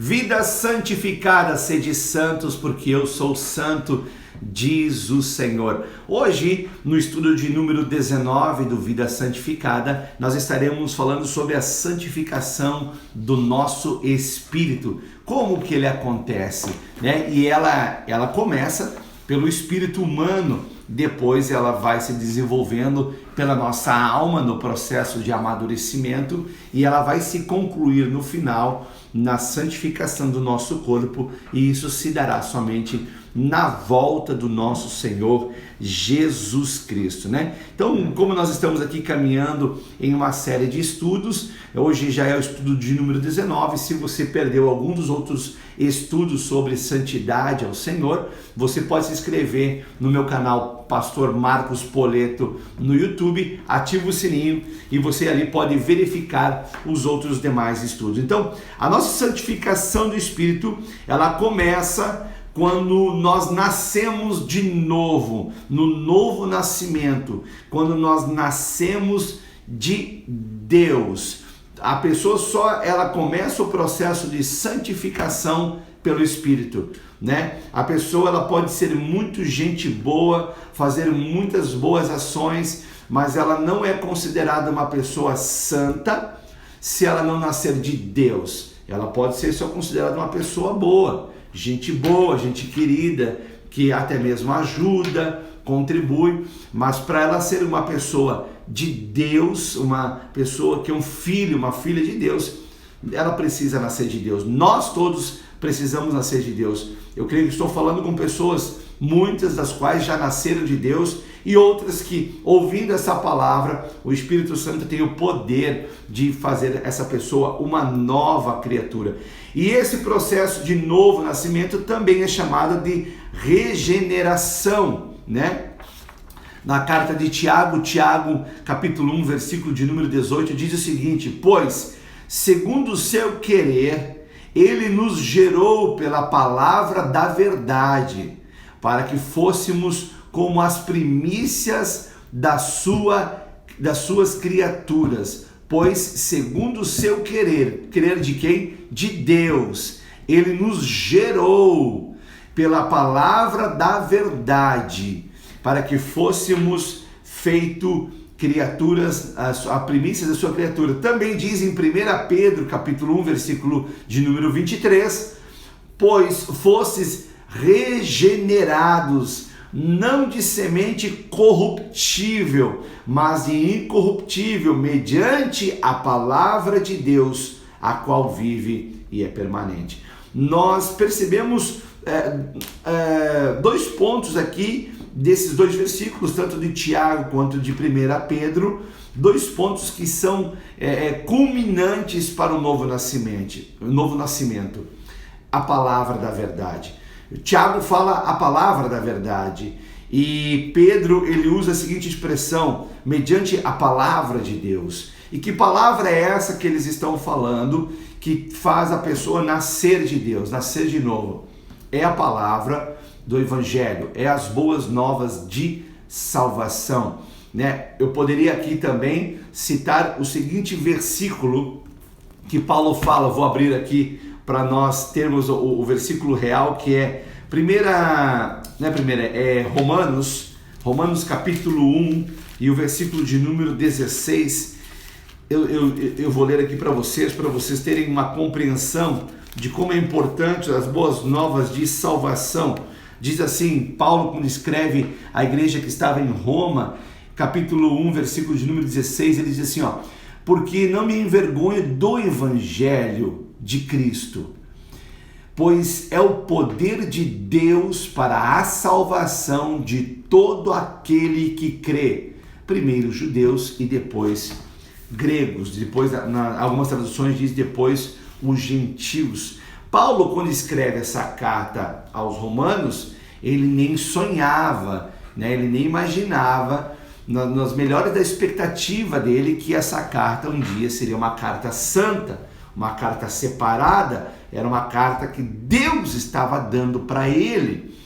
Vida santificada, sede santos, porque eu sou santo, diz o Senhor. Hoje, no estudo de número 19 do Vida Santificada, nós estaremos falando sobre a santificação do nosso espírito. Como que ele acontece, né? E ela começa pelo espírito humano, depois ela vai se desenvolvendo pela nossa alma no processo de amadurecimento e ela vai se concluir no final na santificação do nosso corpo, e isso se dará somente na volta do nosso Senhor Jesus Cristo, né? Então, como nós estamos aqui caminhando em uma série de estudos, hoje já é o estudo de número 19, se você perdeu algum dos outros estudos sobre santidade ao Senhor, você pode se inscrever no meu canal Pastor Marcos Poleto no YouTube, ativa o sininho e você ali pode verificar os outros demais estudos. Então, a nossa santificação do Espírito, ela começa quando nós nascemos de novo, no novo nascimento, quando nós nascemos de Deus. A pessoa ela começa o processo de santificação pelo Espírito, né? A pessoa ela pode ser muito gente boa, fazer muitas boas ações, mas ela não é considerada uma pessoa santa se ela não nascer de Deus. Ela pode ser só considerada uma pessoa boa, gente querida, que até mesmo ajuda, contribui, mas para ela ser uma pessoa de Deus, uma pessoa que é um filho, uma filha de Deus, ela precisa nascer de Deus. Nós todos precisamos nascer de Deus. Eu creio que estou falando com pessoas, muitas das quais já nasceram de Deus e outras que, ouvindo essa palavra, o Espírito Santo tem o poder de fazer essa pessoa uma nova criatura. E esse processo de novo nascimento também é chamado de regeneração, né? Na carta de Tiago, capítulo 1, versículo de número 18, diz o seguinte: pois, segundo o seu querer, ele nos gerou pela palavra da verdade, para que fôssemos como as primícias das suas criaturas. Pois, segundo o seu querer de quem? De Deus, ele nos gerou pela palavra da verdade, para que fôssemos feito criaturas, a primícia da sua criatura. Também diz em 1 Pedro, capítulo 1, versículo de número 23, pois fosses regenerados, não de semente corruptível, mas de incorruptível, mediante a palavra de Deus, a qual vive e é permanente. Nós percebemos dois pontos aqui, desses dois versículos, tanto de Tiago quanto de 1 Pedro, dois pontos que são culminantes para o novo nascimento, a palavra da verdade. Tiago fala a palavra da verdade e Pedro ele usa a seguinte expressão, mediante a palavra de Deus. E que palavra é essa que eles estão falando que faz a pessoa nascer de Deus, nascer de novo? É a palavra do Evangelho, é as boas novas de salvação, né? Eu poderia aqui também citar o seguinte versículo que Paulo fala, vou abrir aqui para nós termos o versículo real, que é Romanos capítulo 1 e o versículo de número 16. Eu vou ler aqui para vocês terem uma compreensão de como é importante as boas novas de salvação. Diz assim, Paulo, quando escreve à igreja que estava em Roma, capítulo 1, versículo de número 16, ele diz assim, porque não me envergonho do Evangelho de Cristo, pois é o poder de Deus para a salvação de todo aquele que crê, primeiro judeus e depois gregos, depois, algumas traduções diz depois os gentios. Paulo, quando escreve essa carta aos romanos, ele nem sonhava, né? Ele nem imaginava, nas melhores da expectativa dele, que essa carta um dia seria uma carta santa, uma carta separada, era uma carta que Deus estava dando para ele.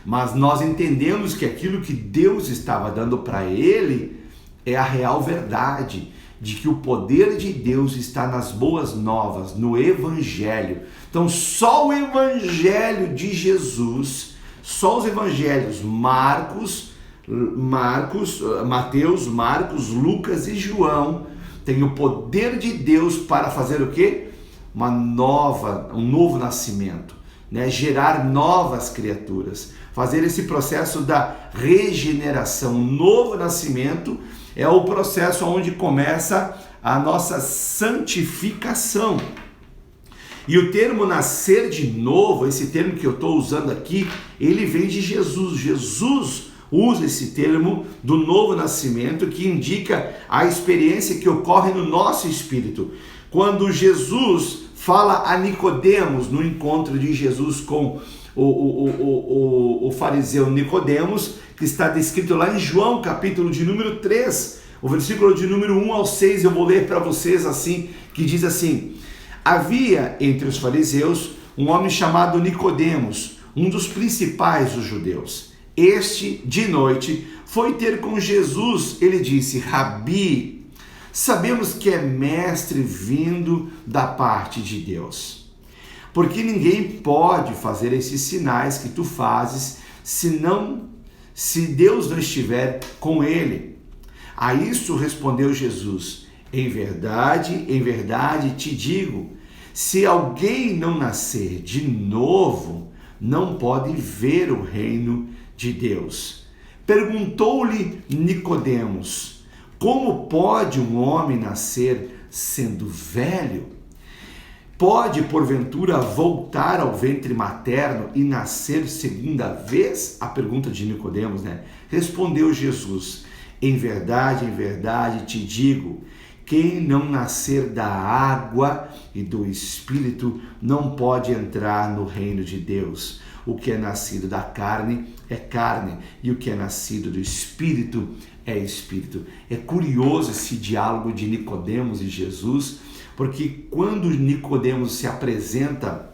Mas nós entendemos que aquilo que Deus estava dando para ele é a real verdade, de que o poder de Deus está nas boas novas, no Evangelho. Então, só o Evangelho de Jesus, só os Evangelhos Mateus, Marcos, Lucas e João tem o poder de Deus para fazer o quê? Um novo nascimento, né? Gerar novas criaturas, fazer esse processo da regeneração. Um novo nascimento é o processo onde começa a nossa santificação. E o termo nascer de novo, esse termo que eu estou usando aqui, ele vem de Jesus. Jesus usa esse termo do novo nascimento, que indica a experiência que ocorre no nosso espírito. Quando Jesus fala a Nicodemos, no encontro de Jesus com o fariseu Nicodemos, que está descrito lá em João, capítulo de número 3, o versículo de número 1 ao 6, eu vou ler para vocês assim, que diz assim: havia entre os fariseus um homem chamado Nicodemos, um dos principais dos judeus. Este, de noite, foi ter com Jesus. Ele disse: Rabi, sabemos que é mestre vindo da parte de Deus, porque ninguém pode fazer esses sinais que tu fazes se Deus não estiver com ele. A isso respondeu Jesus: em verdade te digo, se alguém não nascer de novo, não pode ver o reino de Deus. Perguntou-lhe Nicodemos: como pode um homem nascer sendo velho? Pode, porventura, voltar ao ventre materno e nascer segunda vez? A pergunta de Nicodemos, né? Respondeu Jesus: em verdade te digo, quem não nascer da água e do Espírito não pode entrar no reino de Deus. O que é nascido da carne é carne, e o que é nascido do Espírito é Espírito. É curioso esse diálogo de Nicodemos e Jesus, porque quando Nicodemos se apresenta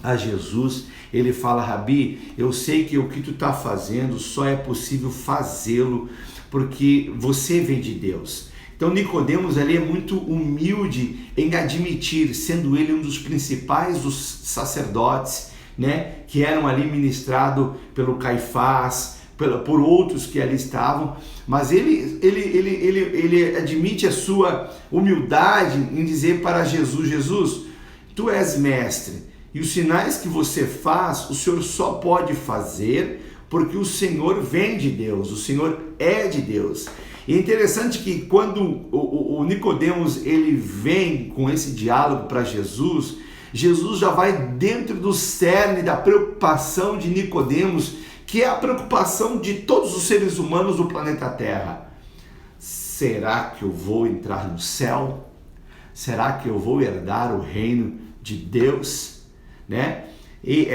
a Jesus, ele fala: Rabi, eu sei que o que tu está fazendo só é possível fazê-lo porque você vem de Deus. Então Nicodemos ali é muito humilde em admitir, sendo ele um dos principais dos sacerdotes, né, que eram ali ministrados pelo Caifás, por outros que ali estavam, mas ele admite a sua humildade em dizer para Jesus: Jesus, tu és mestre, e os sinais que você faz, o Senhor só pode fazer porque o Senhor vem de Deus, o Senhor é de Deus. E é interessante que quando o Nicodemos ele vem com esse diálogo para Jesus, Jesus já vai dentro do cerne da preocupação de Nicodemos, que é a preocupação de todos os seres humanos do planeta Terra. Será que eu vou entrar no céu? Será que eu vou herdar o reino de Deus? Né? E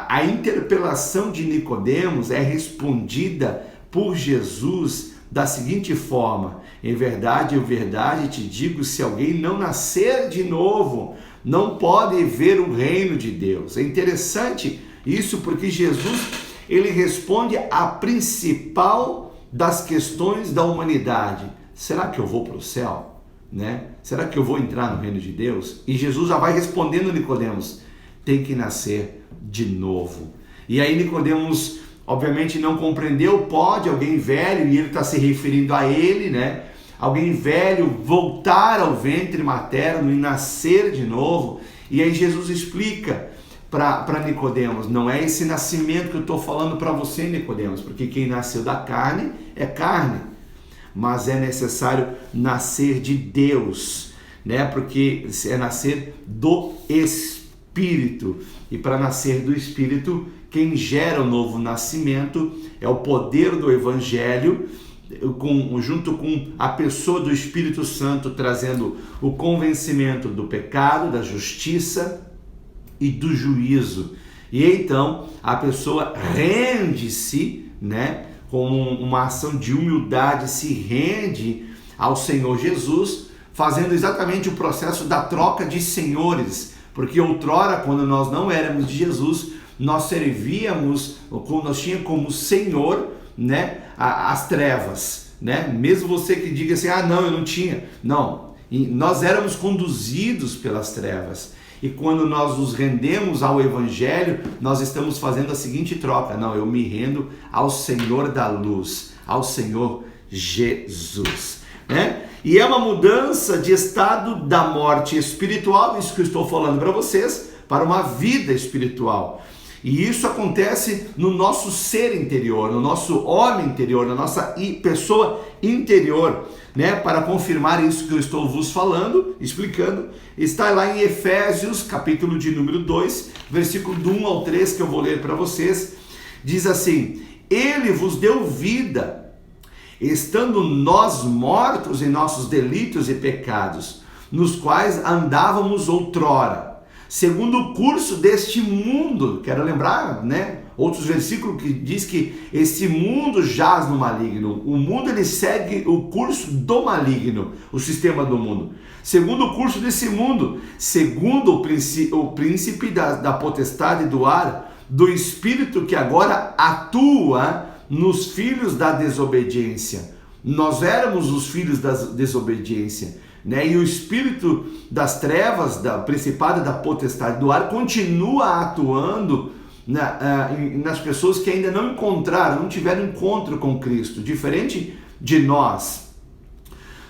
a interpelação de Nicodemos é respondida por Jesus da seguinte forma: em verdade te digo, se alguém não nascer de novo, não pode ver o reino de Deus. É interessante isso, porque Jesus ele responde à principal das questões da humanidade: será que eu vou para o céu? Né? Será que eu vou entrar no reino de Deus? E Jesus já vai respondendo a Nicodemos: tem que nascer de novo. E aí Nicodemos obviamente não compreendeu. Pode alguém velho, e ele está se referindo a ele, né? Alguém velho voltar ao ventre materno e nascer de novo. E aí Jesus explica para Nicodemos: não é esse nascimento que eu estou falando para você, Nicodemos, porque quem nasceu da carne é carne, mas é necessário nascer de Deus, né? Porque é nascer do Espírito, e para nascer do Espírito, quem gera o novo nascimento é o poder do Evangelho, junto com a pessoa do Espírito Santo, trazendo o convencimento do pecado, da justiça e do juízo. E então a pessoa rende-se, né, com uma ação de humildade, se rende ao Senhor Jesus, fazendo exatamente o processo da troca de senhores, porque outrora, quando nós não éramos de Jesus, nós servíamos, nós tínhamos como Senhor, né, as trevas, né? Mesmo você que diga assim, não, eu não tinha. Não, nós éramos conduzidos pelas trevas. E quando nós nos rendemos ao Evangelho, nós estamos fazendo a seguinte troca: não, eu me rendo ao Senhor da luz, ao Senhor Jesus, né? E é uma mudança de estado da morte espiritual, isso que eu estou falando para vocês, para uma vida espiritual. E isso acontece no nosso ser interior, no nosso homem interior, na nossa pessoa interior, né? Para confirmar isso que eu estou vos falando, explicando, está lá em Efésios, capítulo de número 2, versículo do 1 ao 3, que eu vou ler para vocês. Diz assim: Ele vos deu vida, estando nós mortos em nossos delitos e pecados, nos quais andávamos outrora, segundo o curso deste mundo. Quero lembrar, né, outros versículos que diz que esse mundo jaz no maligno. O mundo, ele segue o curso do maligno, o sistema do mundo. Segundo o curso desse mundo, segundo o príncipe da potestade do ar, do espírito que agora atua nos filhos da desobediência. Nós éramos os filhos da desobediência, né? E o espírito das trevas, da principado da potestade do ar, continua atuando nas pessoas que ainda não encontraram, não tiveram encontro com Cristo, diferente de nós.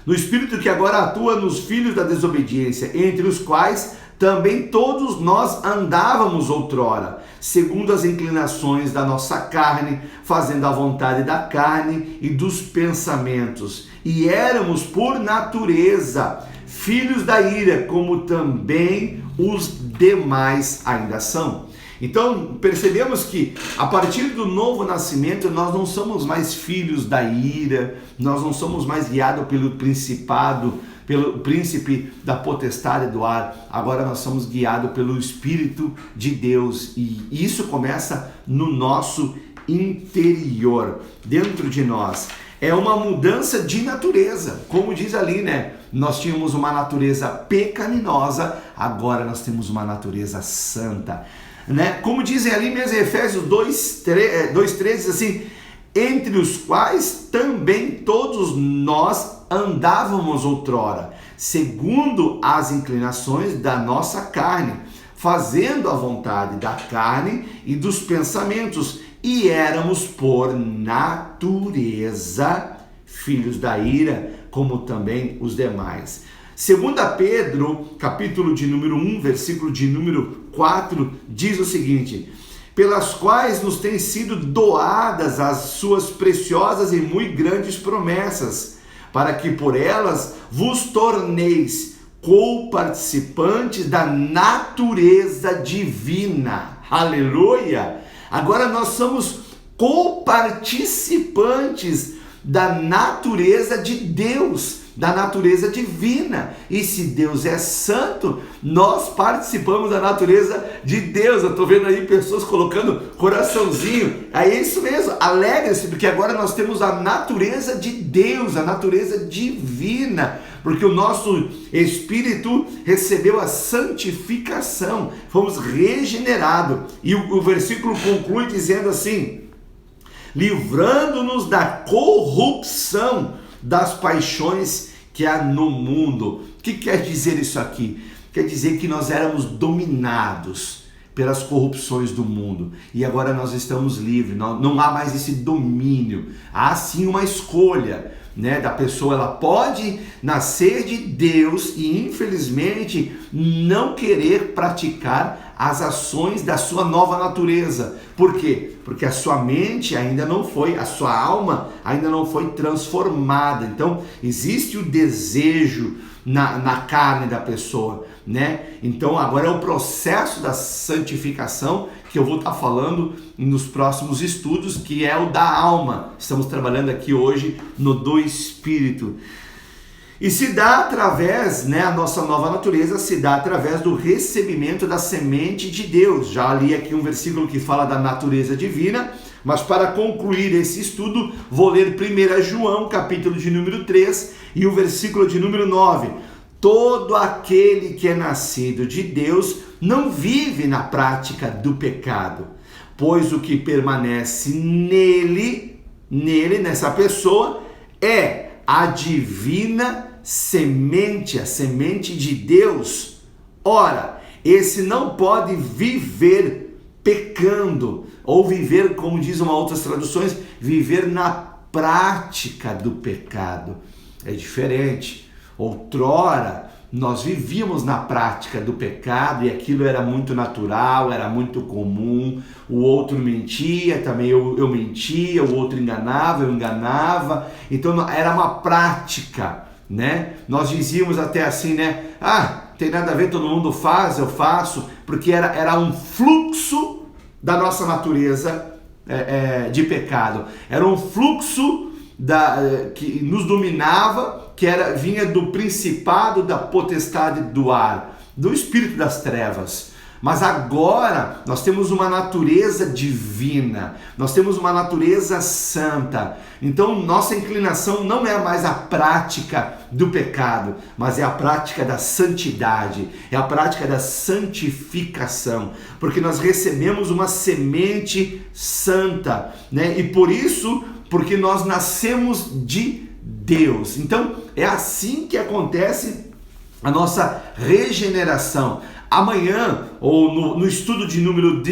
No espírito que agora atua nos filhos da desobediência, entre os quais também todos nós andávamos outrora, segundo as inclinações da nossa carne, fazendo a vontade da carne e dos pensamentos. E éramos, por natureza, filhos da ira, como também os demais ainda são. Então, percebemos que a partir do novo nascimento, nós não somos mais filhos da ira, nós não somos mais guiados pelo principado, pelo príncipe da potestade do ar. Agora nós somos guiados pelo Espírito de Deus, e isso começa no nosso interior, dentro de nós. É uma mudança de natureza, como diz ali, né? Nós tínhamos uma natureza pecaminosa, agora nós temos uma natureza santa, né? Como dizem ali mesmo em Efésios 2:13, diz assim: entre os quais também todos nós andávamos outrora, segundo as inclinações da nossa carne, fazendo a vontade da carne e dos pensamentos, e éramos por natureza filhos da ira, como também os demais. 2 Pedro, capítulo de número 1, versículo de número 4, diz o seguinte: pelas quais nos têm sido doadas as suas preciosas e muito grandes promessas, para que por elas vos torneis co-participantes da natureza divina. Aleluia! Agora nós somos co-participantes da natureza de Deus, da natureza divina. E se Deus é santo, nós participamos da natureza de Deus. Eu estou vendo aí pessoas colocando coraçãozinho. É isso mesmo, alegre-se, porque agora nós temos a natureza de Deus, a natureza divina, porque o nosso espírito recebeu a santificação, fomos regenerados. E o versículo conclui dizendo assim: livrando-nos da corrupção das paixões que há no mundo. O que quer dizer isso aqui? Quer dizer que nós éramos dominados pelas corrupções do mundo, e agora nós estamos livres, não há mais esse domínio. Há sim uma escolha, né, da pessoa. Ela pode nascer de Deus e infelizmente não querer praticar as ações da sua nova natureza. Por quê? Porque a sua mente ainda não foi, a sua alma ainda não foi transformada. Então existe o desejo na carne da pessoa, né? Então agora é o processo da santificação que eu vou estar falando nos próximos estudos, que é o da alma. Estamos trabalhando aqui hoje no do Espírito. E se dá através, né, a nossa nova natureza se dá através do recebimento da semente de Deus. Já li aqui um versículo que fala da natureza divina, mas para concluir esse estudo, vou ler 1 João, capítulo de número 3 e o versículo de número 9. Todo aquele que é nascido de Deus não vive na prática do pecado, pois o que permanece nele, nessa pessoa, é a divina semente, a semente de Deus. Ora, esse não pode viver pecando, ou viver, como dizem outras traduções, viver na prática do pecado. É diferente. Outrora, nós vivíamos na prática do pecado e aquilo era muito natural, era muito comum. O outro mentia, também eu mentia, o outro enganava, eu enganava. Então era uma prática, né? Nós dizíamos até assim, né? Tem nada a ver, todo mundo faz, eu faço, porque era um fluxo da nossa natureza de pecado. Era um fluxo que nos dominava, que vinha do principado da potestade do ar, do espírito das trevas. Mas agora nós temos uma natureza divina, nós temos uma natureza santa. Então nossa inclinação não é mais a prática do pecado, mas é a prática da santidade, é a prática da santificação, porque nós recebemos uma semente santa, né? E por isso, porque nós nascemos de Deus. Então é assim que acontece a nossa regeneração. Amanhã, ou no estudo de número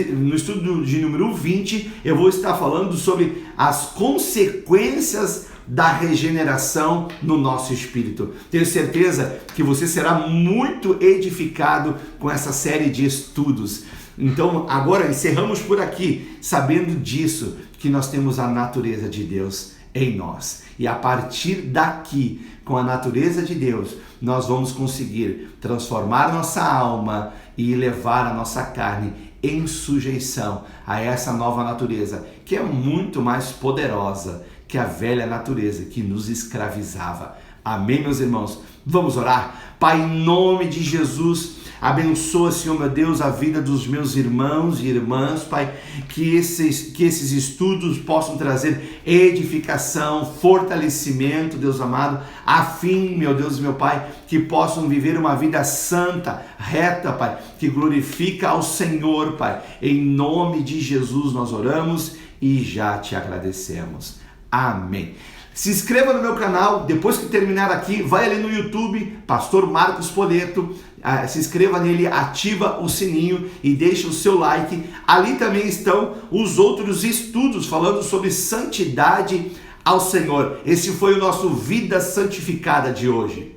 20, eu vou estar falando sobre as consequências da regeneração no nosso espírito. Tenho certeza que você será muito edificado com essa série de estudos. Então, agora encerramos por aqui, sabendo disso, que nós temos a natureza de Deus em nós. E a partir daqui, com a natureza de Deus, nós vamos conseguir transformar nossa alma e levar a nossa carne em sujeição a essa nova natureza, que é muito mais poderosa que a velha natureza que nos escravizava. Amém, meus irmãos? Vamos orar? Pai, em nome de Jesus, abençoa, Senhor meu Deus, a vida dos meus irmãos e irmãs, Pai, que esses estudos possam trazer edificação, fortalecimento, Deus amado, a fim, meu Deus e meu Pai, que possam viver uma vida santa, reta, Pai, que glorifica ao Senhor, Pai. Em nome de Jesus nós oramos e já te agradecemos. Amém. Se inscreva no meu canal, depois que terminar aqui, vai ali no YouTube, Pastor Marcos Poleto, se inscreva nele, ativa o sininho e deixa o seu like. Ali também estão os outros estudos falando sobre santidade ao Senhor. Esse foi o nosso Vida Santificada de hoje.